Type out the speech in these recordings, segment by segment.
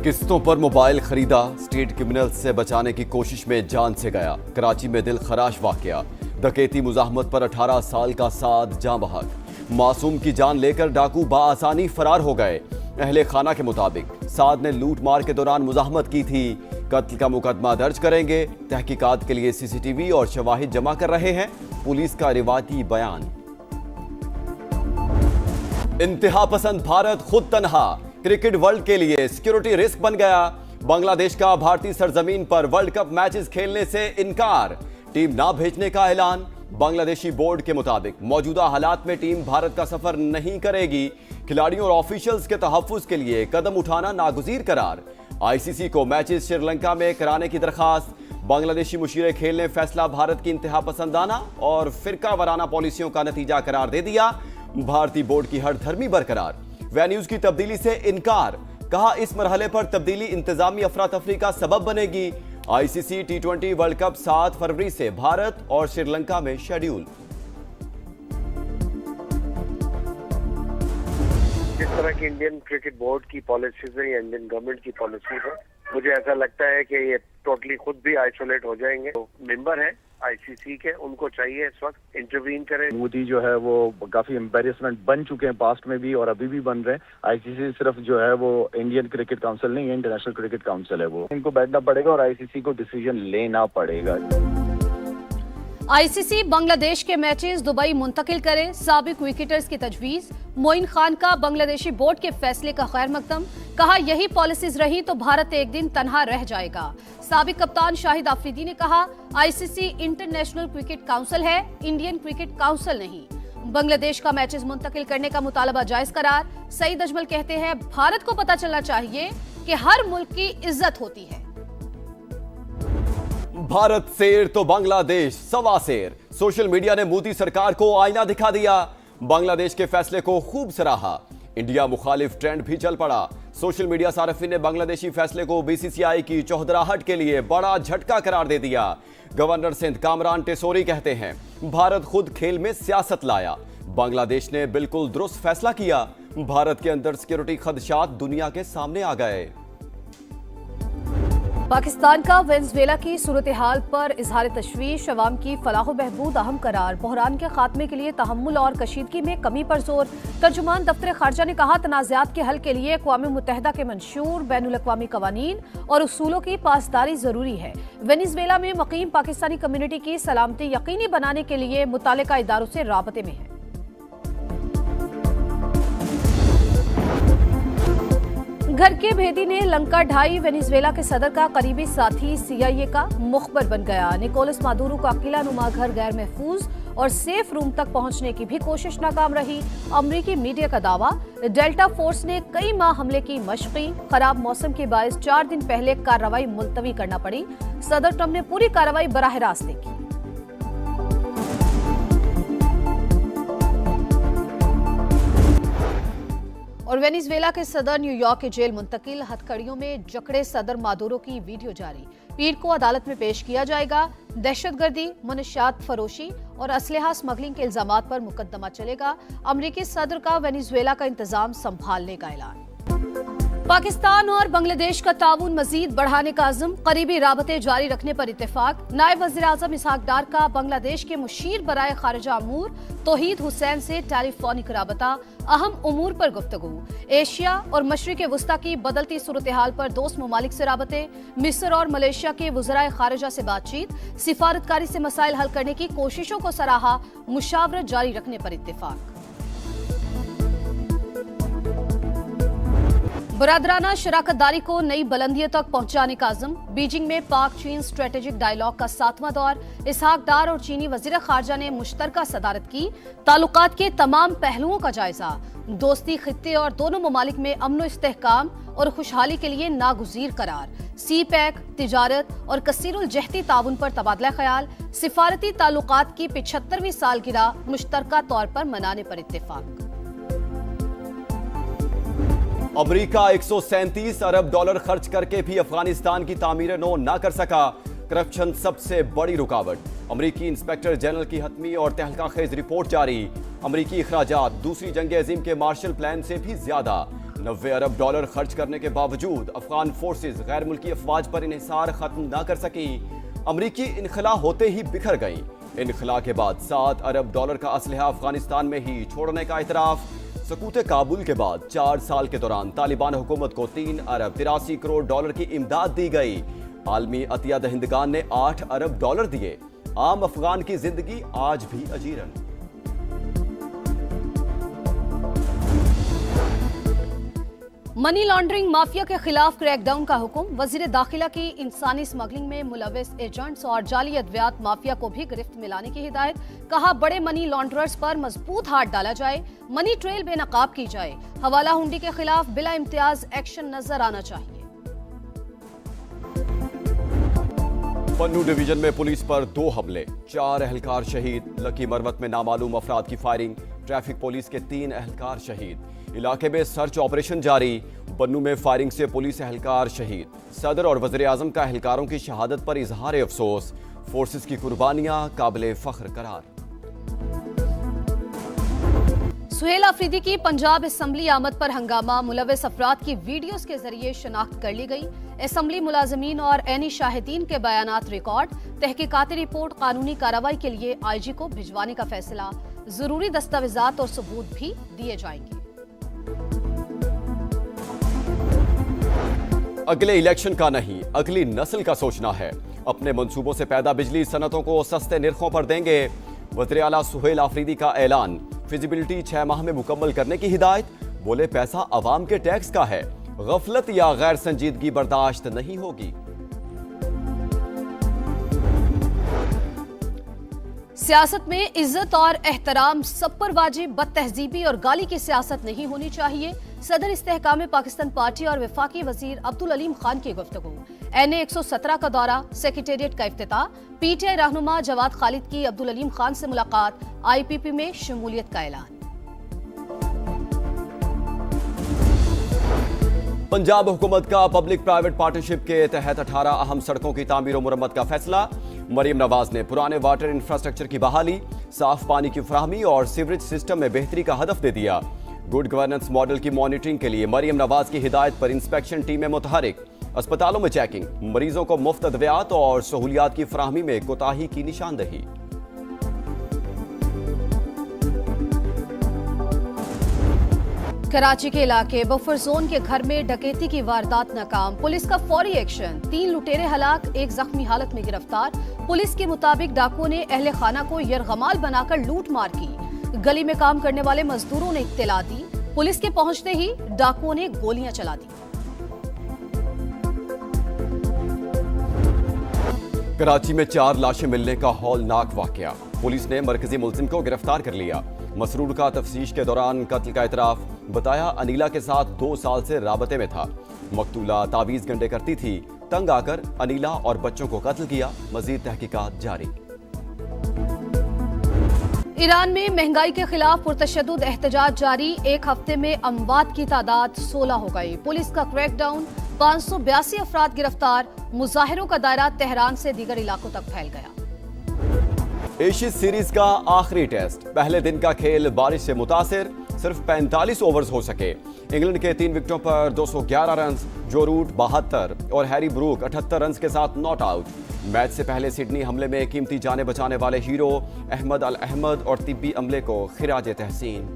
किस्तों पर मोबाइल खरीदा, स्ट्रीट क्रिमिनल्स से बचाने की कोशिश में जान से गया। कराची में दिल खराश वाकया, डकैती मुजाहमत पर 18 साल का साद जाँ बहक। मासूम की जान लेकर डाकू बाआसानी फरार हो गए। अहले खाना के मुताबिक साद ने लूट मार के दौरान मुजाहमत की थी। कत्ल का मुकदमा दर्ज करेंगे। तहकीकात के लिए सीसीटीवी और शवाहिद जमा कर रहे हैं। पुलिस का रिवायती बयान। इंतहा पसंद भारत खुद तन्हा, क्रिकेट वर्ल्ड के लिए सिक्योरिटी रिस्क बन गया। बांग्लादेश का भारतीय सरजमीन पर वर्ल्ड कप मैचेस खेलने से इनकार, टीम ना भेजने का ऐलान। बांग्लादेशी बोर्ड के मुताबिक मौजूदा हालात में टीम भारत का सफर नहीं करेगी। खिलाड़ियों और ऑफिशियल्स के तहफ्फुज के लिए कदम उठाना नागुज़ीर करार। आईसीसी को मैचेस श्रीलंका में कराने की दरखास्त। बांग्लादेशी मुशीर खेल ने फैसला भारत की इंतहा पसंदाना और फिरका वाराना पॉलिसियों का नतीजा करार दे दिया। भारतीय बोर्ड की हरधर्मी बरकरार। वेन्यूज की तब्दीली से इनकार, कहा इस मरहले पर तब्दीली इंतजामी अफरा तफरी का सबब बनेगी। आईसीसी टी20 वर्ल्ड कप 7 फरवरी से भारत और श्रीलंका में शेड्यूल। जिस तरह की इंडियन क्रिकेट बोर्ड की पॉलिसीज है या इंडियन गवर्नमेंट की पॉलिसीज है, मुझे ऐसा लगता है कि ये टोटली खुद भी आइसोलेट हो जाएंगे। तो मेंबर है आईसीसी के, उनको चाहिए इस वक्त इंटरवीन करें। मोदी जो है वो काफी एम्बेरसमेंट बन चुके हैं, पास्ट में भी और अभी भी बन रहे हैं। आईसीसी सिर्फ जो है वो इंडियन क्रिकेट काउंसिल नहीं है, इंटरनेशनल क्रिकेट काउंसिल है। वो इनको बैठना पड़ेगा और आईसीसी को डिसीजन लेना पड़ेगा। आईसीसी बांग्लादेश के मैचेस दुबई मुंतकिल करे, साबिक विकेटर्स की तजवीज। मोइन खान का बांग्लादेशी बोर्ड के फैसले का खैर मकदम, कहा यही पॉलिसीज रही तो भारत एक दिन तन्हा रह जाएगा। साबिक कप्तान शाहिद आफरीदी ने कहा आईसीसी इंटरनेशनल क्रिकेट काउंसिल है, इंडियन क्रिकेट काउंसिल नहीं। बांग्लादेश का मैचेस मुंतकिल करने का मुतालबा जायज करार। सईद अजमल कहते हैं भारत को पता चलना चाहिए कि हर मुल्क की इज्जत होती है। भारत शेर तो बांग्लादेश सवा शेर। सोशल मीडिया ने मोदी सरकार को आईना दिखा दिया। बांग्लादेश के फैसले को खूब सराहा। इंडिया मुखालिफ ट्रेंड भी चल पड़ा। सोशल मीडिया सार्फिन ने बांग्लादेशी फैसले को बीसीसीआई की चौधराहट के लिए बड़ा झटका करार दे दिया। गवर्नर सिंध कामरान टेसोरी कहते हैं भारत खुद खेल में सियासत लाया। बांग्लादेश ने बिल्कुल दुरुस्त फैसला किया। भारत के अंदर सिक्योरिटी खदशात दुनिया के सामने आ गए। पाकिस्तान का वेनेजुएला की सूरत हाल पर इजहार तशवीश, अवाम की फलाह बहबूद अहम करार। बहरान के खात्मे के लिए तहम्मुल और कशीदगी में कमी पर जोर। तर्जुमान दफ्तर खारजा ने कहा तनाज़ात के हल के लिए अक़वाम मुत्तहिदा के मंशूर बैनुल अक़वामी कवानीन और उसूलों की पासदारी जरूरी है। वेनेजुएला में मुक़ीम पाकिस्तानी कम्युनिटी की सलामती यकीनी बनाने के लिए मुतालिका इदारों से राबते में है। घर के भेदी ने लंका ढाई, वेनेजुएला के सदर का करीबी साथी सीआईए का मुखबर बन गया। निकोलस मादुरो का किला नुमा घर गैर महफूज और सेफ रूम तक पहुंचने की भी कोशिश नाकाम रही। अमरीकी मीडिया का दावा, डेल्टा फोर्स ने कई माह हमले की मशक़ी। खराब मौसम के बायस 4 दिन पहले कार्रवाई मुलतवी करना पड़ी। सदर ट्रंप ने पूरी कार्रवाई बराह रास्त देखी। और वेनेजुएला के सदर न्यूयॉर्क की जेल मुंतकिल। हथकड़ियों में जकड़े सदर मादुरो की वीडियो जारी। पीर को अदालत में पेश किया जाएगा। दहशतगर्दी, मनशियात फरोशी और असलहा स्मगलिंग के इल्जामात पर मुकदमा चलेगा। अमरीकी सदर का वेनेजुएला का इंतजाम संभालने का ऐलान। पाकिस्तान और बांग्लादेश का ताउन मजीद बढ़ाने का अज़्म, करीबी राबते जारी रखने पर इत्तेफाक। नायब वज़ीर आज़म इसहाक डार का बांग्लादेश के मुशीर बराए खारिजा अमूर तौहीद हुसैन से टेलीफोनिक राबता, अहम उमूर पर गुफ्तगू। एशिया और मशरिक़ वुस्ता की बदलती सूरत हाल पर दोस्त ममालिक से राबते। मिस्र और मलेशिया के वज़राए खारिजा से बातचीत। सिफारतकारी से मसाइल हल करने की कोशिशों को सराहा। मुशावरत जारी रखने पर इत्तेफाक। बरादराना शराकतदारी को नई बुलंदियों तक पहुंचाने का अज़्म। बीजिंग में पाक चीन स्ट्रेटेजिक डायलॉग का 7वां दौर। इसहाक डार और चीनी वज़ीर खारजा ने मुश्तरका सदारत की। ताल्लुकात के तमाम पहलुओं का जायजा। दोस्ती खित्ते और दोनों ममालिक में अमन व इस्तेहकाम और खुशहाली के लिए नागुज़ीर करार। सी पैक, तिजारत और कसीरुल जहती ताउन पर तबादला ख्याल। सिफारती ताल्लुकात की 75वीं सालगिरह मुश्तरका तौर पर मनाने पर इत्तेफाक। अमेरिका 137 अरब डॉलर खर्च करके भी अफगानिस्तान की तामीर नो ना कर सका। करप्शन सबसे बड़ी रुकावट। अमेरिकी इंस्पेक्टर जनरल की हतमी और तहलका खेज रिपोर्ट जारी। अमेरिकी अखराजात दूसरी जंग अजीम के मार्शल प्लान से भी ज्यादा। $90 अरब खर्च करने के बावजूद अफगान फोर्सेस गैर मुल्की अफवाज पर इन्हिसार खत्म न कर सकी। अमरीकी इनखला होते ही बिखर गई। इनखला के बाद $7 अरब का असलहा अफगानिस्तान में ही छोड़ने का इतराफ। सकूत काबुल के बाद 4 साल के दौरान तालिबान हुकूमत को $3 अरब 83 करोड़ की इमदाद दी गई। आलमी अतिया दहिंदगान ने $8 अरब दिए। आम अफगान की जिंदगी आज भी अजीरन। मनी लॉन्ड्रिंग माफिया के खिलाफ क्रैकडाउन का हुक्म। वजीर दाखिला की इंसानी स्मगलिंग में मुलविस एजेंट्स और जाली अद्वियात माफिया को भी गिरफ्त में लाने की हिदायत। कहा, बड़े मनी लॉन्ड्रर्स पर मजबूत हाथ डाला जाए, मनी ट्रेल बेनकाब की जाए। हवाला हुंडी के खिलाफ बिला इम्तियाज एक्शन नजर आना चाहिए। पन्नू डिवीजन में पुलिस पर 2 हमले, 4 एहलकार शहीद। लकी मरवत में नामालूम अफराद की फायरिंग। ट्रैफिक पुलिस के 3 एहलकार शहीद। इलाके में सर्च ऑपरेशन जारी। पन्नू में फायरिंग से पुलिस एहलकार शहीद। सदर और वज़ीर आज़म का एहलकारों की शहादत पर इजहार अफसोस। फोर्सेस की कुर्बानियां काबिले फख्र करार। सुहेल आफरीदी की पंजाब असम्बली आमद पर हंगामा। मुलविस अफराद की वीडियोस के जरिए शनाख्त कर ली गई। असम्बली मुलाजमीन और ऐनी शाहिदीन के बयानात रिकॉर्ड। तहकीकाती रिपोर्ट कानूनी कार्रवाई के लिए IG को भिजवाने का फैसला। जरूरी दस्तावेजात और सबूत भी दिए जाएंगे। अगले इलेक्शन का नहीं, अगली नस्ल का सोचना है। अपने मंसूबों से पैदा बिजली सनतों को सस्ते निर्खों पर देंगे। वज़ीर आला सुहेल आफरीदी का ऐलान। फिजिबिलिटी 6 माह में मुकम्मल करने की हिदायत। बोले, पैसा अवाम के टैक्स का है, गफलत या गैर संजीदगी बर्दाश्त नहीं होगी। सियासत में इज्जत और एहतराम सब पर वाजिब। बदतहजीबी और गाली की सियासत नहीं होनी चाहिए। सदर इस्तेहकाम पाकिस्तान पार्टी और वफाकी वजीर अब्दुल अलीम खान की गुफ्तगू। NA 117 का दौरा, सेक्रेटेरिएट का इफ्तिताह। PTI रहनुमा जवाद खालिद की अब्दुल अलीम खान से मुलाकात। IPP में शमूलियत का ऐलान। पंजाब हुकूमत का पब्लिक प्राइवेट पार्टनरशिप के तहत 18 अहम सड़कों की तामीर और मुरम्मत का फैसला। मरियम नवाज ने पुराने वाटर इंफ्रास्ट्रक्चर की बहाली, साफ पानी की फराहमी और सीवरेज सिस्टम में बेहतरी का हदफ दे दिया। गुड गवर्नेंस मॉडल की मॉनिटरिंग के लिए मरियम नवाज की हिदायत पर इंस्पेक्शन टीमें मुतहरिक। अस्पतालों में चेकिंग, मरीजों को मुफ्त अद्वियात और सहूलियात की फराहमी में कोताही की निशानदही। कराची के इलाके बफर जोन के घर में डकैती की वारदात नाकाम। पुलिस का फौरी एक्शन। 3 लुटेरे हलाक, 1 जख्मी हालत में गिरफ्तार। पुलिस के मुताबिक डाकुओं ने अहले खाना को यरगमाल बनाकर लूट मार की। गली में काम करने वाले मजदूरों ने इत्तला दी। पुलिस के पहुंचते ही डाकुओं ने गोलियां चला दी। कराची में 4 लाशें मिलने का हौलनाक वाकया। पुलिस ने मरकजी मुलजिम को गिरफ्तार कर लिया। मसरूर का तफ्तीश के दौरान कत्ल का इतराफ। बताया, अनीला के साथ 2 साल से राबते में था। मकतूला तावीज गंडे करती थी। तंग आकर अनीला और बच्चों को कत्ल किया। मजीद तहकीकात जारी। ईरान में महंगाई के खिलाफ पुरतशद्दुद एहतजाज जारी। 1 हफ्ते में अमवात की तादाद 16 हो गई। पुलिस का क्रैकडाउन, 582 अफराद गिरफ्तार। मुजाहिरों का दायरा तेहरान से दीगर इलाकों तक फैल गया। एशियन सीरीज का आखिरी टेस्ट। पहले दिन का खेल बारिश से मुतासिर। सिर्फ 45 ओवर्स हो सके। इंग्लैंड के 3 विकेटों पर 211 रन। जो रूट 72 और हैरी ब्रूक 78 रन के साथ नॉट आउट। मैच से पहले सिडनी हमले में कीमती जाने बचाने वाले हीरो अहमद अल अहमद और तिब्बी अमले को खिराज तहसीन।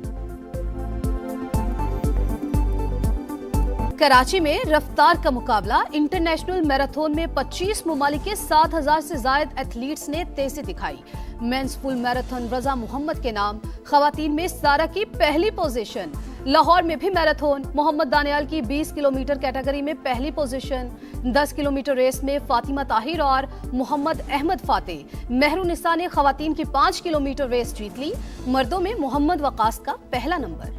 कराची में रफ्तार का मुकाबला। इंटरनेशनल मैराथन में 25 ममालिक के 7000 से ज्यादा एथलीट्स ने तेजी दिखाई। मेंस फुल मैराथन रजा मोहम्मद के नाम। खवातीन में सारा की पहली पोजीशन। लाहौर में भी मैराथन। मोहम्मद दानियाल की 20 किलोमीटर कैटेगरी में पहली पोजीशन। 10 किलोमीटर रेस में फातिमा ताहिर और मोहम्मद अहमद फातेह। मेहरुनिसा ने खवातीन की 5 किलोमीटर रेस जीत ली। मर्दों में मोहम्मद वकास का पहला नंबर।